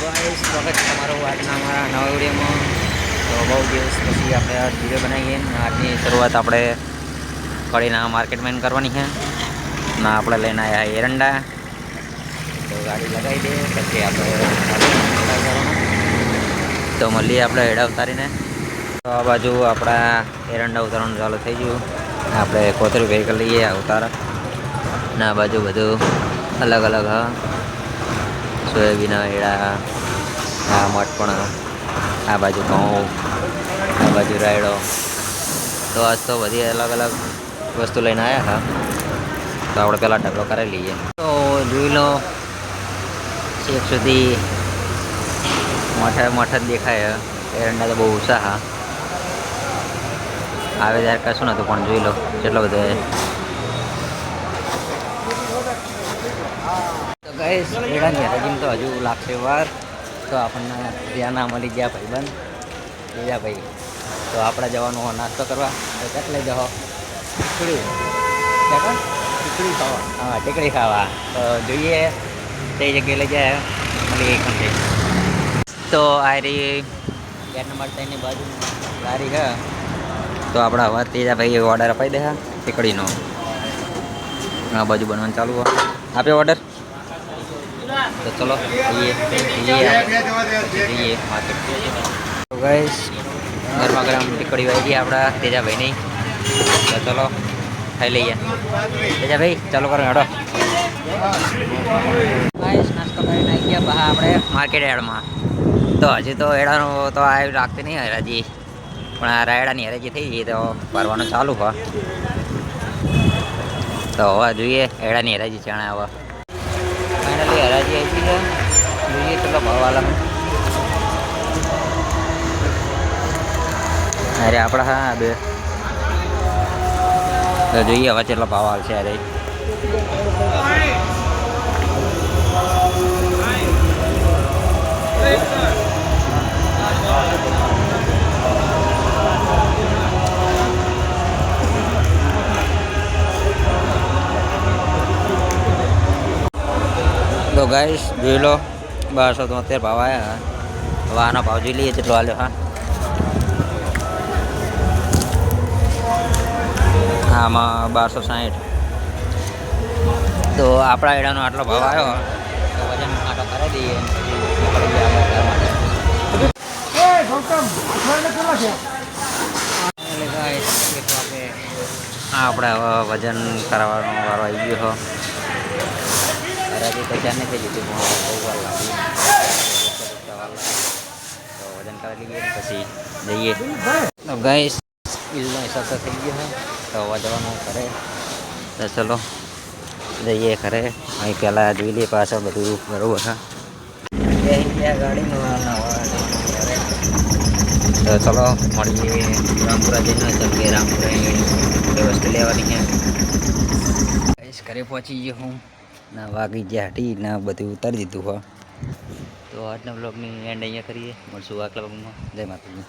Guys સ્વાગત છે તમારું આજના અમારા નવા વિડીયોમાં. તો બહુ દિવસ પછી આપણે આ વિડીયો બનાવીએ ને આજની શરૂઆત આપણે કડીના માર્કેટમાં કરવાની છે ના આપણે લઈને આવ્યા એરંડા. તો ગાડી લગાવી દે પછી આપણે તો મળીએ આપણે એડા ઉતારીને. તો આ બાજુ આપણા એરંડા ઉતારવાનું ચાલુ થઈ ગયું. આપણે કોથળી ભેગી કરી લઈએ ઉતાર ના બાજુ બધું અલગ અલગ હા સોયાબીન એડા આ મઠપણ આ બાજુ ઘઉં આ બાજુ રાયડો. તો આજ તો બધી અલગ અલગ વસ્તુ લઈને આવ્યા હતા. તો આપણે પહેલાં ઢગલો કરી લઈએ. તો જોઈ લો છેક સુધી મઠ જ દેખાય. એરંડા તો બહુ ઓછા હા આવે ત્યારે કશું નહોતું પણ જોઈ લો કેટલો બધો. તો ગાઈસ એડાની હરાજીમ તો હજુ લાગશે વાર. તો આપણને ત્યાં ના મળી ગયા ભાઈબંધ બીજા ભાઈ. તો આપણે જવાનું નાસ્તો કરવા. તો ક્યાંક લઈ જાઓ ખીચડી ક્યાં ખીચડી ખાવા હા ટીકડી ખાવા. તો જોઈએ તે જગ્યાએ લઈ જાય મળી એક તો આ રહી ગેટ નંબર 3ની બાજુ લારી છે. તો આપણા હવે ત્રીજા ભાઈ ઓર્ડર અપાઈ દે ટીકડીનો. આ બાજુ બનવાનું ચાલુ આપ્યો ઓર્ડર. તો ચલો જઈએ માર્કેટ. તો ગાઈસ ગરમા ગરમ ટીકડી વાગી આપણા તેજાભાઈની. તો ચલો ખાઈ લઈએ. તેજાભાઈ ચાલો કરો હેડો. ગાઈસ નાસ્તો કરીને આવી ગયા બહાર આપણે માર્કેટ યાર્ડમાં. તો હજી તો એડાનું તો આ લાગતી નહીં હરાજી પણ આ રાયડાની હરાજી થઈ ગઈ તો ભરવાનું ચાલુ હોય. તો હવે જોઈએ એડાની હરાજી ચણા હવે ફાઇનલી હરાજી આવી છે. જોઈએ કેટલો ભાવ વાલા અરે આપણા હા બે. તો જોઈએ હવે કેટલો ભાવ આવશે. અરે તો ગાઈસ જોઈ લો 1273 ભાવ આવ્યા. હવે આનો ભાવ જોઈ લઈએ કેટલો હાલ્યો. આમાં 1260. તો આપણા એડાનો આટલો ભાવ આવ્યો તો વજન આટો કરી દઈએ. આપણે હવે વજન કરાવવાનો વારો આવી ગયો. હરાજી તો ચાર નહીં થઈ જતી પણ બહુ વાર લાગી. તો વજન કરી લઈએ પછી જઈએ. તો ગાઈસ બિલનો હિસાબ તો થઈ ગયો છે. તો હવે જવાનું કરે. તો ચલો જઈએ ખરે. અહીં પહેલાં જોઈ લઈએ પાછળ બધું બરાબર હા ગાડીમાં. તો ચલો મળીએ રામપુરા જઈને. જેમ કે રામપુરા વસ્તુ લેવાની છે. ઘરે પહોંચી ગયો હું ના વાગી ગયા હટી ના બધું ઉતારી દીધું હોય. તો આજના બ્લોગની એન્ડ અહીંયા કરીએ. મળશું આગલા બ્લોગમાં. જય માતાજી.